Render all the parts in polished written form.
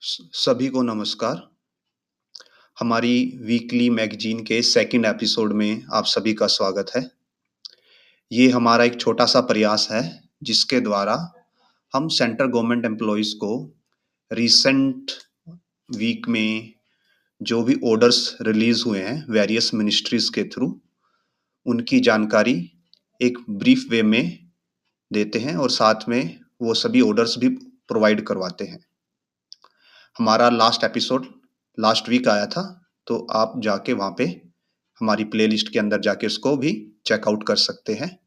सभी को नमस्कार। हमारी वीकली मैगज़ीन के सेकंड एपिसोड में आप सभी का स्वागत है। ये हमारा एक छोटा-सा प्रयास है, जिसके द्वारा हम सेंट्रल गवर्नमेंट एम्प्लॉइज़ को रिसेंट वीक में जो भी ऑर्डर्स रिलीज़ हुए हैं वेरियस मिनिस्ट्रीज़ के थ्रू, उनकी जानकारी एक ब्रीफ वे में देते हैं और साथ में वो सभी ऑर्डर्स भी प्रोवाइड करवाते हैं। हमारा लास्ट एपिसोड लास्ट वीक आया था, तो आप जाके वहाँ पे हमारी प्लेलिस्ट के अंदर जाके उसको भी चेकआउट कर सकते हैं।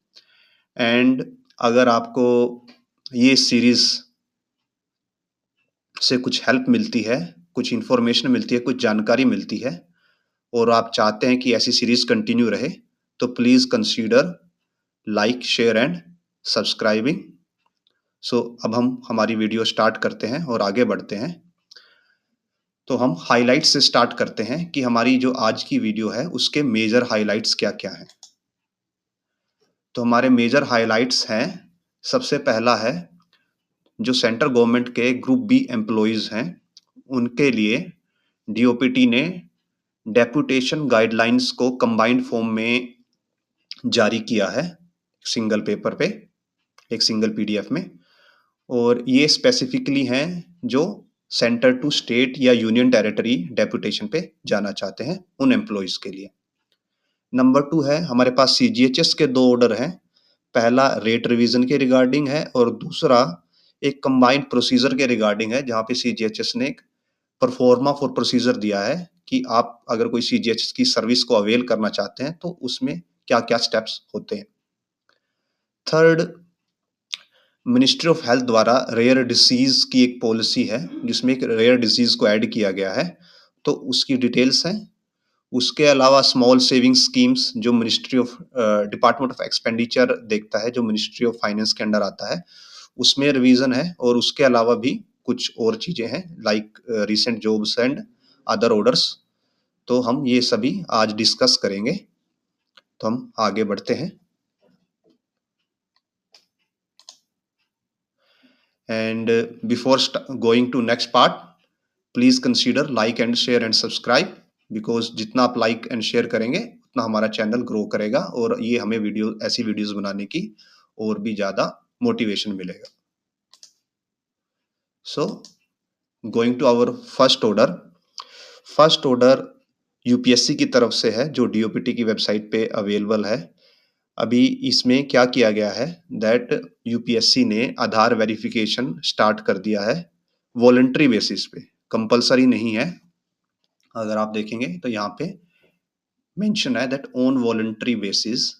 एंड अगर आपको ये सीरीज़ से कुछ हेल्प मिलती है, कुछ इन्फॉर्मेशन मिलती है, कुछ जानकारी मिलती है और आप चाहते हैं कि ऐसी सीरीज़ कंटिन्यू रहे, तो please consider like, share and subscribing. So अब हम हमारी वीडियो स्टार्ट करते हैं और आगे बढ़ते हैं। तो हम हाइलाइट्स से स्टार्ट करते हैं कि हमारी जो आज की वीडियो है, उसके मेजर हाइलाइट्स क्या-क्या हैं। तो हमारे मेजर हाइलाइट्स हैं, सबसे पहला है, जो सेंट्रल गवर्नमेंट के ग्रुप बी एम्प्लॉइज़ हैं, उनके लिए डीओपीटी ने डेपुटेशन गाइडलाइंस को कंबाइंड फॉर्म में जारी किया है, सिंगल पेपर पे, एक सिंगल पीडीएफ में। और ये स्पेसिफिकली हैं जो सेंटर टू स्टेट या यूनियन टेरिटरी डेपुटेशन पे जाना चाहते हैं, उन एम्प्लॉइज़ के लिए। नंबर 2 है, हमारे पास सीजीएचएस के 2 ऑर्डर हैं। पहला रेट रिवीजन के रिगार्डिंग है और दूसरा एक कंबाइंड प्रोसीजर के रिगार्डिंग है, जहाँ पे सीजीएचएस ने एक परफॉर्मा फॉर प्रोसीजर दिया है कि आप अगर कोई सीजीएचएस की सर्विस को अवेल करना चाहते हैं, तो उसमें क्या-क्या स्टेप्स होते हैं। थर्ड, मिनिस्ट्री ऑफ हेल्थ द्वारा रेयर डिसीज़ की एक पॉलिसी है, जिसमें एक रेयर डिसीज़ को ऐड किया गया है, तो उसकी डिटेल्स हैं। उसके अलावा स्मॉल सेविंग स्कीम्स जो ministry of department of expenditure देखता है, जो मिनिस्ट्री ऑफ फाइनेंस के अंडर आता है, उसमें रिवीजन है और उसके अलावा भी कुछ और चीज़ें हैं like recent jobs and other orders. तो हम ये सभी आज डिस्कस करेंगे। तो हम आगे बढ़ते हैं। And before going to next part, please consider like and share and subscribe, because जितना आप लाइक एंड शेयर करेंगे, उतना हमारा चैनल ग्रो करेगा और ये हमें ऐसी वीडियोज़ बनाने की और भी ज़्यादा मोटिवेशन मिलेगा। So going to our first order. First order UPSC की तरफ से है, जो डीओपीटी की वेबसाइट पे अवेलेबल है। अभी इसमें क्या किया गया है दैट यूपीएससी ने आधार वेरिफिकेशन स्टार्ट कर दिया है वॉलंटरी बेसिस पे, कंपलसरी नहीं है। अगर आप देखेंगे तो यहाँ पे मेंशन है दैट ऑन वॉलंटरी बेसिस,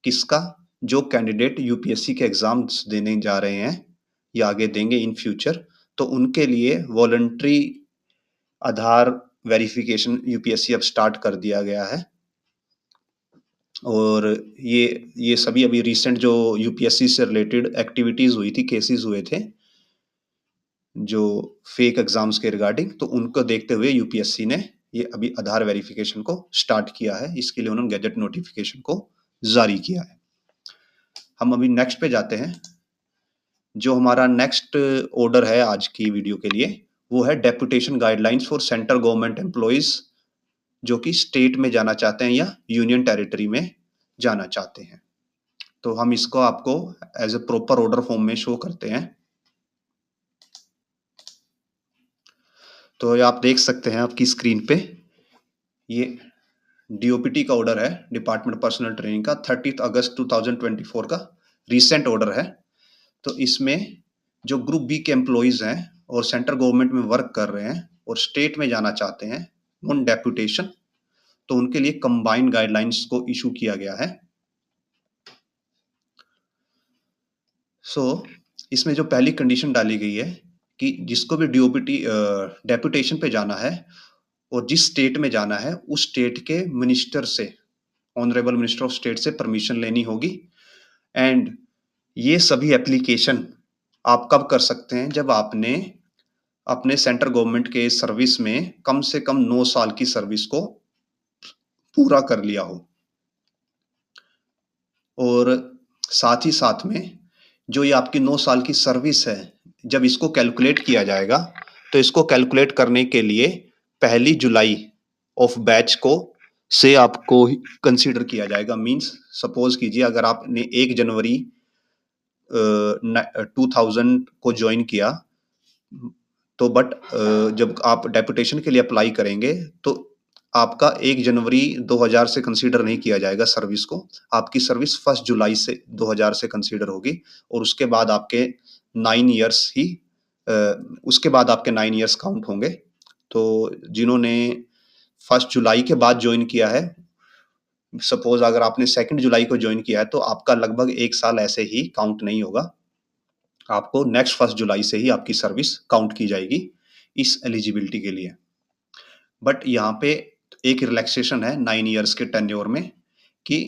किसका, जो कैंडिडेट यूपीएससी के एग्जाम्स देने जा रहे हैं या आगे देंगे इन फ्यूचर, तो उनके लिए वॉलंटरी आधार वेरिफिकेशन यूपीएससी अब स्टार्ट कर दिया गया है। और ये सभी अभी रिसेंट जो यूपीएससी से रिलेटेड एक्टिविटीज़ हुई थी, केसेस हुए थे, जो फेक एग्जाम्स के रिगार्डिंग, तो उनको देखते हुए यूपीएससी ने ये अभी आधार वेरिफिकेशन को स्टार्ट किया है। इसके लिए उन्होंने गैजेट नोटिफिकेशन को जारी किया है। हम अभी नेक्स्ट पे जाते हैं। जो हमारा नेक्स्ट ऑर्डर है आज की वीडियो के लिए, वो है deputation guidelines for central government employees जो कि स्टेट में जाना चाहते हैं या यूनियन टेरिटरी में जाना चाहते हैं। तो हम इसको आपको as a proper order form में शो करते हैं। तो ये आप देख सकते हैं आपकी स्क्रीन पे, ये डीओपीटी का ऑर्डर है, डिपार्टमेंट पर्सनल ट्रेनिंग का, 30 अगस्त 2024 का रिसेंट ऑर्डर है। तो इसमें जो ग्रुप बी के एम्प्लॉइज हैं और सेंट्रल गवर्नमेंट में वर्क कर रहे हैं और स्टेट में जाना चाहते हैं ऑन डेपुटेशन, तो उनके लिए कंबाइंड गाइडलाइंस को इशू किया गया है। इसमें जो पहली कंडीशन डाली गई है कि जिसको भी डीओपीटी डेपुटेशन पे जाना है और जिस स्टेट में जाना है, उस स्टेट के मिनिस्टर से, ऑनरेबल मिनिस्टर ऑफ स्टेट से परमिशन लेनी होगी। एंड ये सभी एप्लीकेशन आप कब कर सकते हैं, जब आपने अपने सेंट्रल गवर्नमेंट के सर्विस में कम से कम 9 साल की सर्विस को पूरा कर लिया हो। और साथ ही साथ में जो ये आपकी 9 साल की सर्विस है, जब इसको कैलकुलेट किया जाएगा, तो इसको कैलकुलेट करने के लिए 1 जुलाई ऑफ बैच को से आपको कंसीडर किया जाएगा। मीन्स सपोज कीजिए अगर आपने 1 जनवरी 2000 को ज्वाइन किया, तो जब आप डेपुटेशन के लिए अप्लाई करेंगे तो आपका 1 जनवरी 2000 से कंसीडर नहीं किया जाएगा सर्विस को। आपकी सर्विस 1 जुलाई से 2000 से कंसीडर होगी और उसके बाद आपके 9 इयर्स ही उसके बाद आपके 9 इयर्स काउंट होंगे। तो जिन्होंने 1 जुलाई के बाद ज्वाइन किया है, सपोज अगर आपने 2 जुलाई को ज्वाइन किया है तो आपका लगभग 1 साल ऐसे ही काउंट नहीं होगा। आपको नेक्स्ट 1 जुलाई से ही आपकी सर्विस काउंट की जाएगी इस एलिजिबिलिटी के लिए। बट यहाँ पे एक रिलैक्सेशन है 9 इयर्स के टेन्योर में कि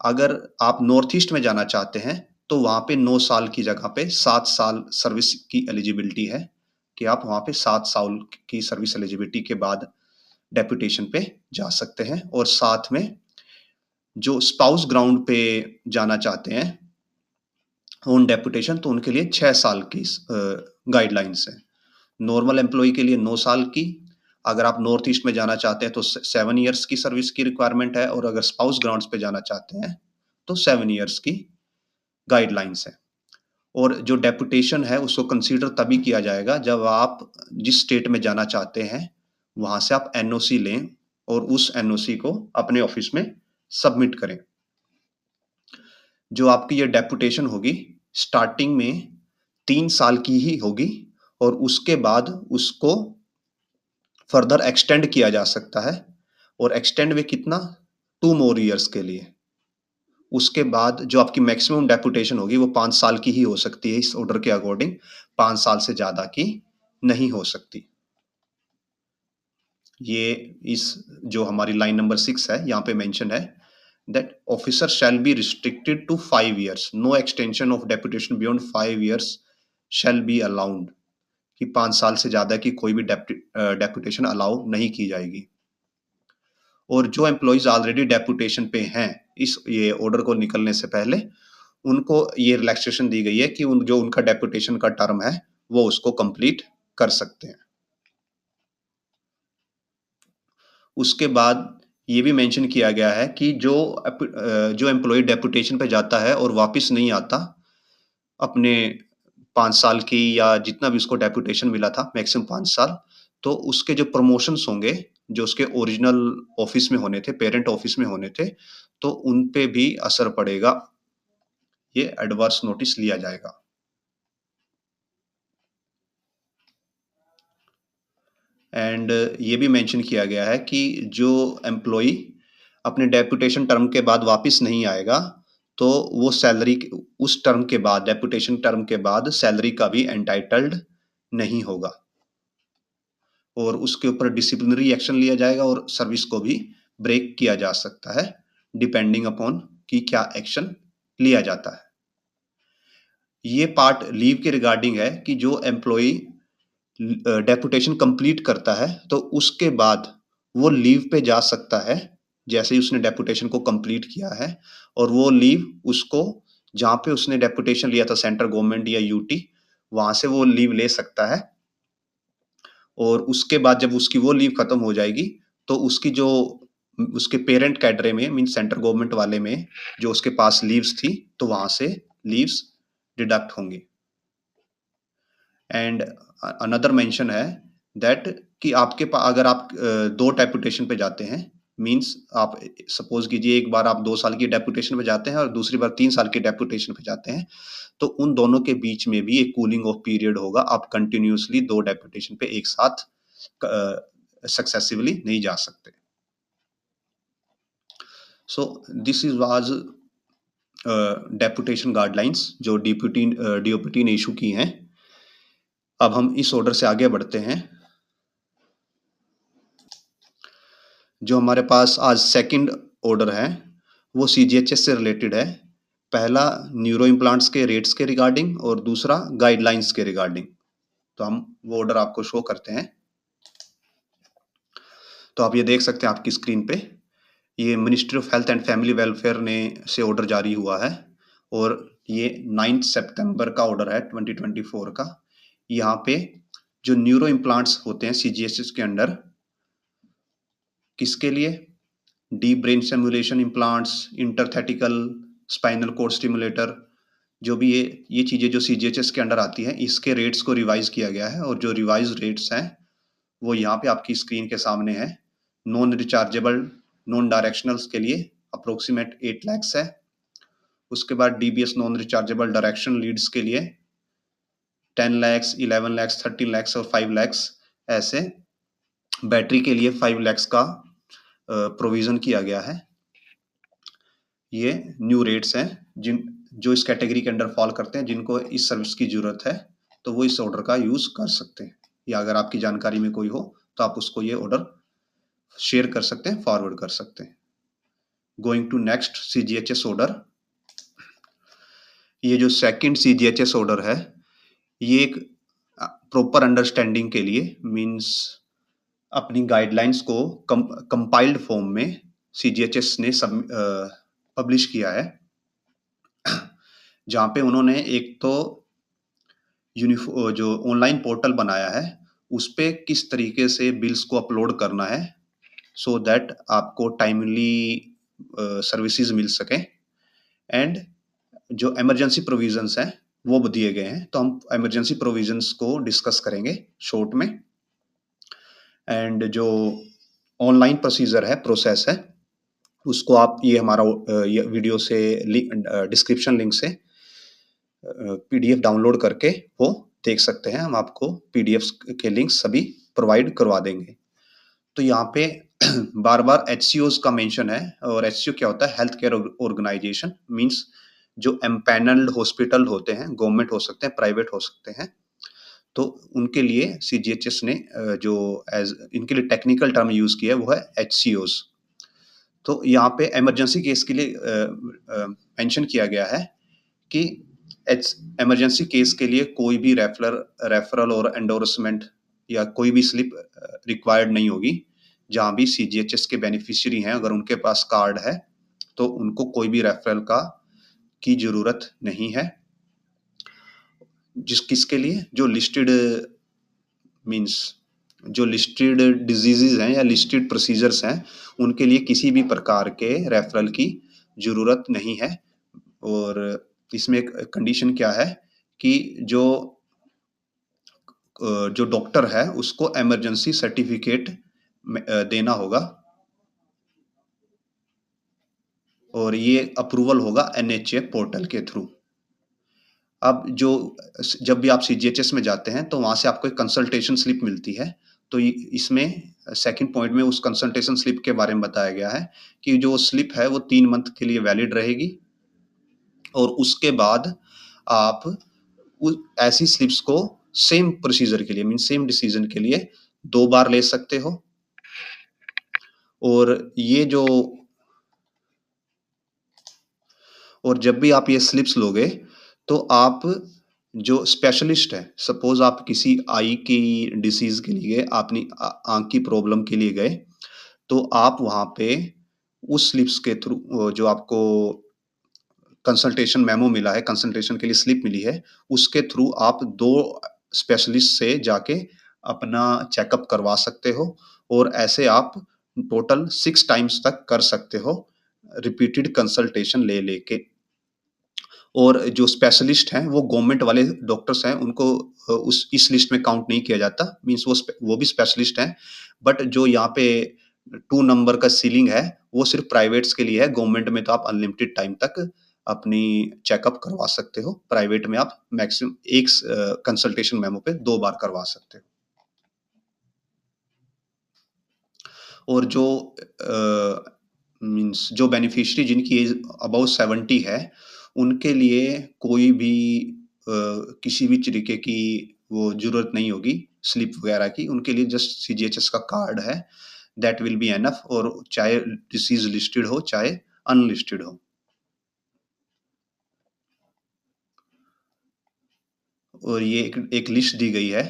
अगर आप नॉर्थ ईस्ट में जाना चाहते हैं तो वहाँ पे 9 साल की जगह पे 7 साल सर्विस की एलिजिबिलिटी है कि आप वहाँ पे 7 साल की सर्विस एलिजिबिलिटी के बाद डेपुटेशन पे जा सकते हैं। और साथ में जो स्पाउस ग्राउंड पे जाना चाहते हैं ऑन डेपुटेशन तो उनके लिए 6 साल की गाइडलाइंस है। नॉर्मल एम्प्लॉय के लिए 9 साल की, अगर आप नॉर्थ ईस्ट में जाना चाहते हैं तो 7 इयर्स की सर्विस की रिक्वायरमेंट है और अगर स्पाउस ग्राउंड्स पे जाना चाहते हैं तो 7 इयर्स की गाइडलाइंस है। और जो डेपुटेशन है उसको कंसीडर तभी किया जाएगा जब आप जिस स्टेट में जाना चाहते हैं वहां से आप एनओसी लें और उस एनओसी को अपने ऑफिस में सबमिट करें। जो आपकी ये डेपुटेशन होगी स्टार्टिंग में 3 साल की ही होगी और उसके बाद उसको फर्दर एक्सटेंड किया जा सकता है और एक्सटेंड में कितना 2 मोर इयर्स के लिए। उसके बाद जो आपकी मैक्सिमम डेपुटेशन होगी वो 5 साल की ही हो सकती है इस ऑर्डर के अकॉर्डिंग, 5 साल से ज्यादा की नहीं हो सकती। ये इस जो हमारी लाइन नंबर 6 है यहाँ पे मेंशन है that officer shall be restricted to 5 years. No extension of deputation beyond 5 years shall be allowed. कि 5 साल से ज्यादा की कोई भी डेपुटेशन अलाउ नहीं की जाएगी। और जो एम्प्लॉइज ऑलरेडी डेपुटेशन पे हैं इस ये ऑर्डर को निकलने से पहले उनको ये रिलैक्सेशन दी गई है कि जो उनका डेपुटेशन का टर्म है वो उसको कंप्लीट कर सकते हैं। उसके बाद ये भी मेंशन किया गया है कि जो एम्प्लॉय डेपुटेशन पे जाता है और वापस नहीं आता अपने 5 साल की या जितना भी उसको डेपुटेशन मिला था मैक्सिमम 5 साल, तो उसके जो प्रमोशंस होंगे जो उसके ओरिजिनल ऑफिस में होने थे, पेरेंट ऑफिस में होने थे, तो उन पे भी असर पड़ेगा। ये एडवर्स नोटिस लिया जाएगा। एंड ये भी मेंशन किया गया है कि जो एम्प्लॉय अपने डेपुटेशन टर्म के बाद वापस नहीं आएगा तो वो सैलरी उस टर्म के बाद डेपुटेशन टर्म के बाद सैलरी का भी एंटाइटल्ड नहीं होगा और उसके ऊपर डिसिप्लिनरी एक्शन लिया जाएगा और सर्विस को भी ब्रेक किया जा सकता है डिपेंडिंग अपॉन कि क्या एक्शन लिया जाता है। ये पार्ट लीव के रिगार्डिंग है कि जो एम्प्लॉय डेपुटेशन कंप्लीट करता है तो उसके बाद वो लीव पे जा सकता है जैसे ही उसने डेपुटेशन को कंप्लीट किया है और वो लीव उसको जहाँ पे उसने डेपुटेशन लिया था सेंट्रल गवर्नमेंट या यूटी वहां से वो लीव ले सकता है। और उसके बाद जब उसकी वो लीव खत्म हो जाएगी तो उसकी जो उसके पेरेंट कैडरे में मीन सेंट्रल गवर्नमेंट वाले में जो उसके पास लीव्स थी तो वहां से लीव्स डिडक्ट होंगी। एंड अनदर मेंशन है दैट कि आपके पास अगर आप 2 डेपुटेशन पे जाते हैं मींस आप सपोज कीजिए एक बार आप 2 साल की डेपुटेशन पे जाते हैं और दूसरी बार 3 साल की डेपुटेशन पे जाते हैं तो उन दोनों के बीच में भी एक कूलिंग ऑफ पीरियड होगा। आप कंटिन्यूअसली 2 डेपुटेशन पे एक साथ सक्सेसिवली नहीं जा सकते। So this is was deputation guidelines जो डीओपीटी ने इशू की हैं। अब हम इस ऑर्डर से आगे बढ़ते हैं। जो हमारे पास आज सेकंड ऑर्डर है वो सीजीएचएस से रिलेटेड है। पहला न्यूरो इम्प्लांट्स के रेट्स के रिगार्डिंग और दूसरा गाइडलाइंस के रिगार्डिंग। तो हम वो ऑर्डर आपको शो करते हैं। तो आप ये देख सकते हैं आपकी स्क्रीन पे ये ministry of health and family welfare ने से ऑर्डर जारी हुआ है और ये 9 सितंबर का ऑर्डर है 2024 का। यहाँ पे जो न्यूरो इम्प्लांट्स होते हैं सीजीएचएस के अंडर, किसके लिए? Deep brain stimulation implants, intrathecal spinal cord stimulator, जो भी ये चीज़ें जो सीजीएचएस के अंडर आती हैं, इसके रेट्स को रिवाइज़ किया गया है और जो रिवाइज़्ड रेट्स हैं, वो यहाँ पे आपकी स्क्रीन के सामने है। नॉन रिचार्जेबल, नॉन डायरेक्शनल्स के लिए अप्रोक्सीमेट 8 लैक्स है। उसके बाद DBS non rechargeable direction leads के लिए 10 लैक्स, 11 लैक्स, 13 लैक्स और 5 लैक्स, ऐसे बैटरी के लिए 5 लैक्स का प्रोविज़न किया गया है। ये न्यू रेट्स हैं जो इस कैटेगरी के अंडर फॉल करते हैं, जिनको इस सर्विस की ज़रूरत है, तो वो इस ऑर्डर का यूज़ कर सकते हैं, या अगर आपकी जानकारी में कोई हो तो आप उसको ये ऑर्डर शेयर कर सकते हैं, फॉरवर्ड कर सकते हैं। Going to next CGHS order. ये जो सेकंड सीजीएचएस ऑर्डर है, ये एक प्रॉपर अंडरस्टैंडिंग के लिए, मीन्स अपनी गाइडलाइंस को कंपाइल्ड फॉर्म में सीजीएचएस ने पब्लिश किया है, जहाँ पे उन्होंने एक तो जो ऑनलाइन पोर्टल बनाया है, उस पे किस तरीके से बिल्स को अपलोड करना है, सो दैट आपको टाइमली सर्विसेज मिल सकें, एंड जो इमरजेंसी प्रोविजंस हैं वो दिए गए हैं। तो हम इमरजेंसी प्रोविजंस को डिस्कस करेंगे शॉर्ट में, एंड जो ऑनलाइन प्रोसीजर है, प्रोसेस है, उसको आप ये हमारा ये वीडियो से डिस्क्रिप्शन लिंक से पीडीएफ डाउनलोड करके वो देख सकते हैं। हम आपको पीडीएफ के लिंक सभी प्रोवाइड करवा देंगे। तो यहाँ पे बार-बार एचसीओज़ का मेंशन है, और एचसीओ क्या होता है? हेल्थ केयर ऑर्गेनाइजेशन, मीन्स जो एम्पैनल्ड हॉस्पिटल होते हैं, गवर्नमेंट हो सकते हैं, प्राइवेट हो सकते हैं, तो उनके लिए सीजीएचएस ने जो इनके लिए टेक्निकल टर्म यूज़ किया है वो है एचसीओज़। तो यहाँ पे इमरजेंसी केस के लिए मेंशन किया गया है कि इमरजेंसी केस के लिए कोई भी रेफरल और एंडोर्समेंट या कोई भी स्लिप रिक्वायर्ड नहीं होगी। जहाँ भी सीजीएचएस के बेनिफिशियरी हैं, अगर उनके पास कार्ड है तो उनको कोई भी रेफरल की जरूरत नहीं है। किसके लिए? जो लिस्टेड मीन्स जो लिस्टेड डिजीजेज हैं या लिस्टेड प्रोसीजर्स हैं, उनके लिए किसी भी प्रकार के रेफरल की जरूरत नहीं है। और इसमें एक कंडीशन क्या है कि जो डॉक्टर है उसको इमरजेंसी सर्टिफिकेट देना होगा, और ये अप्रूवल होगा एनएचए पोर्टल के थ्रू। अब जब भी आप सीजीएचएस में जाते हैं तो वहाँ से आपको एक कंसल्टेशन स्लिप मिलती है। तो इसमें सेकंड पॉइंट में उस कंसल्टेशन स्लिप के बारे में बताया गया है कि जो स्लिप है वो 3 मंथ के लिए वैलिड रहेगी, और उसके बाद आप ऐसी स्लिप्स को सेम प्रोसीजर के लिए, मीन सेम डिसीजन के लिए 2 बार ले सकते हो। और जब भी आप ये स्लिप्स लोगे तो आप जो स्पेशलिस्ट है, सपोज आप किसी आई की डिसीज के लिए, अपनी आंख की प्रॉब्लम के लिए गए, तो आप वहाँ पे उस स्लिप्स के थ्रू जो आपको कंसल्टेशन मेमो मिला है, कंसल्टेशन के लिए स्लिप मिली है, उसके थ्रू आप 2 स्पेशलिस्ट से जाके अपना चेकअप करवा सकते हो, और ऐसे आप टोटल 6 टाइम्स तक कर सकते हो, रिपीटेड कंसल्टेशन ले लेके। और जो स्पेशलिस्ट हैं वो गवर्नमेंट वाले डॉक्टर्स हैं, उनको इस लिस्ट में काउंट नहीं किया जाता, मीन्स वो भी स्पेशलिस्ट हैं, बट जो यहाँ पे 2 नंबर का सीलिंग है वो सिर्फ प्राइवेट्स के लिए है। गवर्नमेंट में तो आप अनलिमिटेड टाइम तक अपनी चेकअप करवा सकते हो, प्राइवेट में आप मैक्सिमम एक कंसल्टेशन मेमो पे 2 बार करवा सकते हो। और मीन्स जो बेनिफिशियरी जिनकी एज अबाउ 70 है, उनके लिए कोई भी किसी भी तरीके की वो ज़रूरत नहीं होगी स्लिप वगैरह की। उनके लिए जस्ट सीजीएचएस का कार्ड है, दैट विल बी एनफ, और चाहे डिसीज़ लिस्टेड हो, चाहे अनलिस्टेड हो। और ये एक लिस्ट दी गई है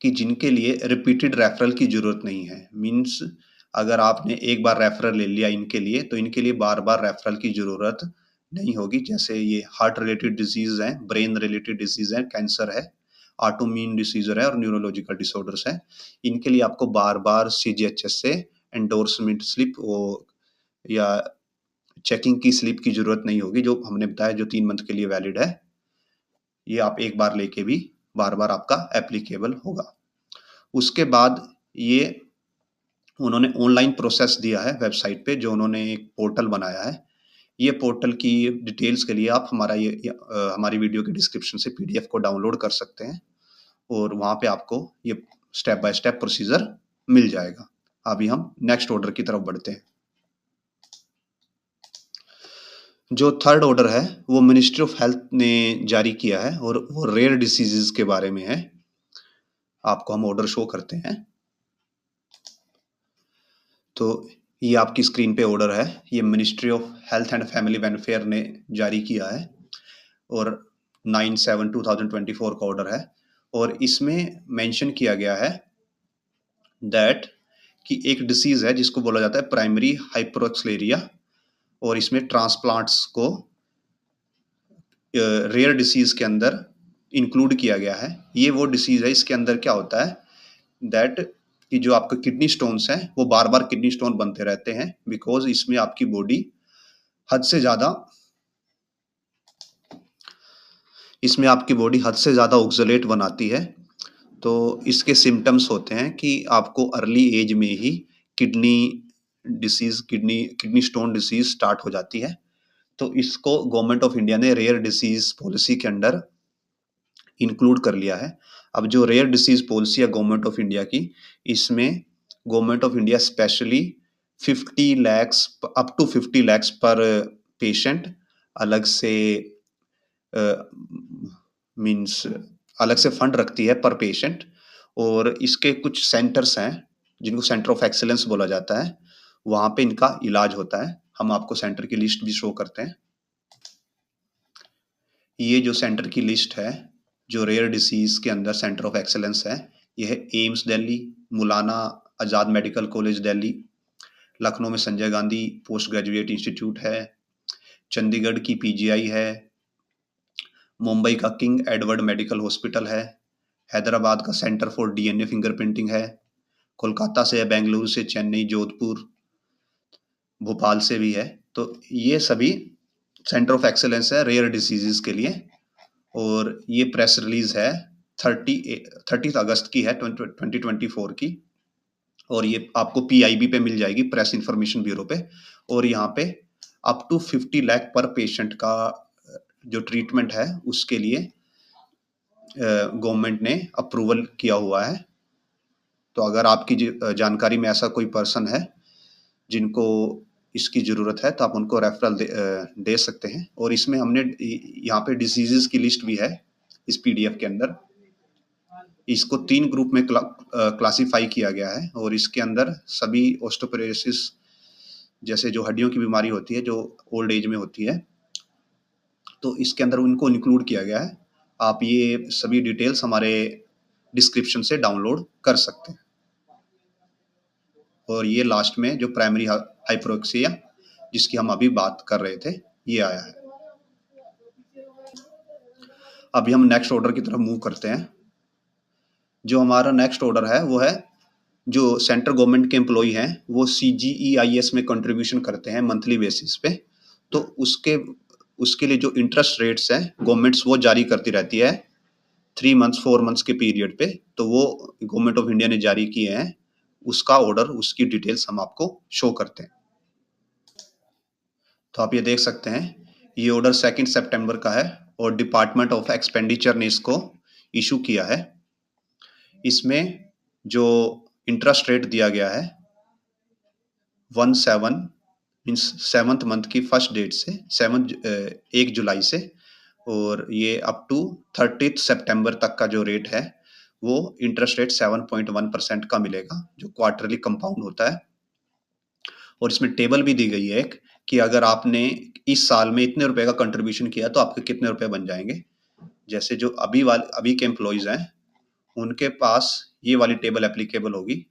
कि जिनके लिए रिपीटेड रेफरल की ज़रूरत नहीं है। मीन्स अगर आपने एक बार रेफरल ले लिया इनके लिए, तो इनके लिए बार-बार रेफरल की ज़रूरत नहीं होगी। जैसे ये हार्ट रिलेटेड डिज़ीज़ हैं, ब्रेन रिलेटेड डिज़ीज़ हैं, कैंसर है, ऑटोइम्यून डिसीजर है और न्यूरोलॉजिकल डिसऑर्डर्स है। इनके लिए आपको बार-बार सीजीएचएस से एंडोर्समेंट स्लिप या चेकिंग की स्लिप की ज़रूरत नहीं होगी, जो हमने बताया जो 3 मंथ के लिए वैलिड है। ये आप एक बार लेके भी बार-बार आपका एप्लीकेबल होगा। उसके बाद ये उन्होंने ऑनलाइन प्रोसेस दिया है वेबसाइट पे, जो उन्होंने एक पोर्टल बनाया है। ये पोर्टल की डिटेल्स के लिए आप हमारी वीडियो के डिस्क्रिप्शन से पीडीएफ को डाउनलोड कर सकते हैं और वहाँ पे आपको ये स्टेप बाय स्टेप प्रोसीजर मिल जाएगा। अभी हम नेक्स्ट ऑर्डर की तरफ बढ़ते हैं। जो थर्ड ऑर्डर है वो मिनिस्ट्री ऑफ हेल्थ ने जारी किया है और वो रेयर डिसीजेस के बारे में है। आपको हम ऑर्डर शो करते हैं। तो ये आपकी स्क्रीन पे ऑर्डर है। ये ministry of health and family welfare ने जारी किया है और 9/7/2024 का ऑर्डर है और इसमें मेंशन किया गया है दैट कि एक डिसीज है जिसको बोला जाता है प्राइमरी हाइपरऑक्सीलेरिया और इसमें ट्रांसप्लांट्स को रेयर डिसीज के अंदर इंक्लूड किया गया है। ये वो डिसीज है, इसके अंदर क्या होता है दैट कि जो आपके किडनी स्टोन्स हैं वो बार-बार किडनी स्टोन बनते रहते हैं बिकॉज़ इसमें आपकी बॉडी हद से ज़्यादा ऑक्सलेट बनाती है। तो इसके सिम्पटम्स होते हैं कि आपको अर्ली एज में ही kidney kidney stone disease start हो जाती है। तो इसको गवर्नमेंट ऑफ इंडिया ने रेयर डिसीज पॉलिसी के अंडर इंक्लूड कर लिया है। अब जो रेयर डिसीज पॉलिसी है गवर्नमेंट ऑफ इंडिया की, इसमें government of India specially 50 lakhs up to 50 lakhs पर पेशेंट अलग से मीन्स अलग से फंड रखती है पर पेशेंट और इसके कुछ सेंटर्स हैं जिनको सेंटर ऑफ एक्सीलेंस बोला जाता है, वहाँ पे इनका इलाज होता है। हम आपको सेंटर की लिस्ट भी शो करते हैं। ये जो सेंटर की लिस्ट है, जो रेयर डिसीज के अंदर सेंटर ऑफ एक्सीलेंस है, ये है एम्स दिल्ली, मौलाना आज़ाद मेडिकल कॉलेज दिल्ली, लखनऊ में Sanjay Gandhi post graduate institute है, चंडीगढ़ की पीजीआई है, मुंबई का किंग एडवर्ड मेडिकल हॉस्पिटल है, हैदराबाद का सेंटर फॉर डीएनए फिंगरप्रिंटिंग है, कोलकाता से है, बेंगलुरु से, चेन्नई, जोधपुर, भोपाल से भी है। तो ये सभी सेंटर ऑफ एक्सीलेंस है रेयर डिसीजेस के लिए और ये प्रेस रिलीज है 30 अगस्त की है 2024 की और ये आपको पीआईबी पे मिल जाएगी, प्रेस इंफॉर्मेशन ब्यूरो पे। और यहाँ पे अप टू 50 लाख पर पेशेंट का जो ट्रीटमेंट है उसके लिए गवर्नमेंट ने अप्रूवल किया हुआ है। तो अगर आपकी जानकारी में ऐसा कोई पर्सन है जिनको इसकी ज़रूरत है तो आप उनको रेफरल दे सकते हैं। और इसमें हमने यहाँ पे डिसीजेस की लिस्ट भी है इस पीडीएफ के अंदर। इसको 3 ग्रुप में क्लासिफाई किया गया है और इसके अंदर सभी ऑस्टियोपोरोसिस जैसे जो हड्डियों की बीमारी होती है जो ओल्ड एज में होती है, तो इसके अंदर उनको इंक्लूड किया गया है। आप ये सभी डिटेल्स हमारे डिस्क्रिप्शन से डाउनलोड कर सकते हैं। और ये लास्ट में जो प्राइमरी हाइपरॉक्सिया जिसकी हम अभी बात कर रहे थे, ये आया है। अभी हम नेक्स्ट ऑर्डर की तरफ मूव करते हैं। जो हमारा नेक्स्ट ऑर्डर है वो है जो सेंट्रल गवर्नमेंट के एम्प्लॉई हैं वो CGEIS में कंट्रीब्यूशन करते हैं मंथली बेसिस पे। तो उसके लिए जो इंटरेस्ट रेट्स हैं गवर्नमेंट्स वो जारी करती रहती है 3 मंथ्स 4 मंथ्स के पीरियड पे। तो वो गवर्नमेंट ऑफ इंडिया ने जारी किए हैं। उसका ऑर्डर, उसकी डिटेल्स हम आपको शो करते हैं। तो आप ये देख सकते हैं, ये ऑर्डर 2 सितंबर का है और डिपार्टमेंट ऑफ एक्सपेंडिचर ने इसको इशू किया है। इसमें जो इंटरेस्ट रेट दिया गया है 17 मीन्स 7th मंथ की फर्स्ट डेट से 1 जुलाई से और ये अप टू 30 सितंबर तक का जो रेट है वो इंटरेस्ट रेट 7.1% का मिलेगा जो क्वार्टरली कंपाउंड होता है। और इसमें टेबल भी दी गई है एक कि अगर आपने इस साल में इतने रुपए का कंट्रीब्यूशन किया तो आपके कितने रुपए बन जाएंगे। जैसे जो अभी के एम्प्लॉयज हैं उनके पास ये वाली टेबल एप्लीकेबल होगी।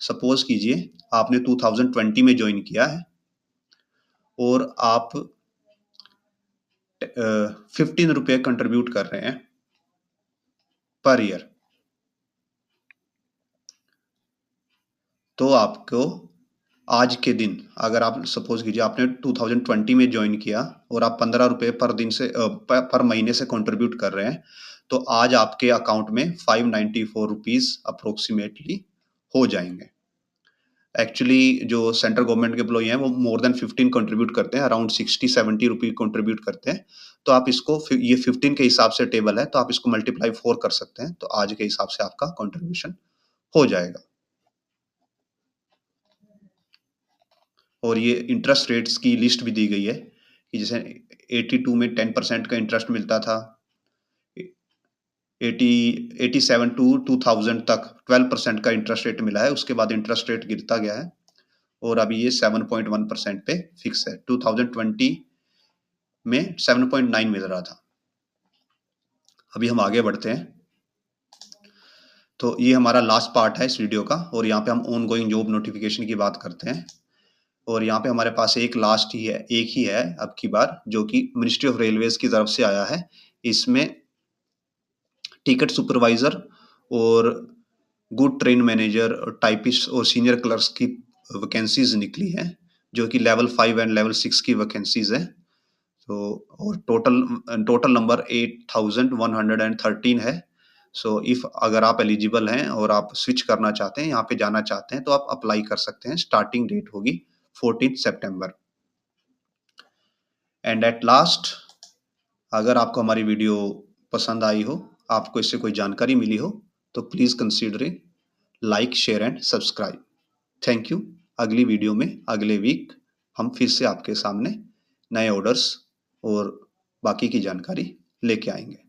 सपोज कीजिए आपने 2020 में ज्वाइन किया है और आप 15 रुपये कंट्रीब्यूट कर रहे हैं पर ईयर। तो आपको आज के दिन, अगर आप सपोज कीजिए आपने 2020 में ज्वाइन किया और आप 15 रुपये पर दिन से पर महीने से कंट्रीब्यूट कर रहे हैं, तो आज आपके अकाउंट में 594 रुपीस अप्रोक्सीमेटली हो जाएंगे। एक्चुअली जो सेंट्रल गवर्नमेंट के एम्प्लॉई हैं वो मोर देन 15 कंट्रीब्यूट करते हैं, अराउंड 60-70 रुपये कंट्रीब्यूट करते हैं। तो आप इसको ये 15 के हिसाब से टेबल है, तो आप इसको मल्टीप्लाई 4 कर सकते हैं, तो आज के हिसाब से आपका कंट्रीब्यूशन हो जाएगा। और ये इंटरेस्ट रेट्स की लिस्ट भी दी गई है कि जैसे 82 में 10% का इंटरेस्ट मिलता था, 87 टू 2000 तक 12% का इंटरेस्ट रेट मिला है, उसके बाद इंटरेस्ट रेट गिरता गया है और अभी ये 7.1% पे फिक्स है। 2020 में 7.9 मिल रहा था। अभी हम आगे बढ़ते हैं। तो ये हमारा लास्ट पार्ट है इस वीडियो का और यहाँ पे हम ऑन गोइंग जॉब नोटिफिकेशन की बात करते हैं। और यहाँ पे हमारे पास एक लास्ट ही है, एक ही है अब की बार, जो कि मिनिस्ट्री ऑफ रेलवेज की तरफ से आया है। इसमें टिकट सुपरवाइजर और गुड ट्रेन मैनेजर, टाइपिस्ट और सीनियर क्लर्क्स की वैकेंसीज निकली हैं, जो कि लेवल 5 एंड लेवल 6 की वैकेंसीज हैं। तो और टोटल नंबर 8113 है। सो इफ अगर आप एलिजिबल हैं और आप स्विच करना चाहते हैं, यहाँ पे जाना चाहते हैं, तो आप अप्लाई कर सकते हैं। स्टार्टिंग डेट होगी 14 सितंबर। एंड एट लास्ट, अगर आपको हमारी वीडियो पसंद आई हो, आपको इससे कोई जानकारी मिली हो, तो please consider like, share and subscribe. Thank you. अगली वीडियो में अगले वीक हम फिर से आपके सामने नए ऑर्डर्स और बाकी की जानकारी लेके आएंगे।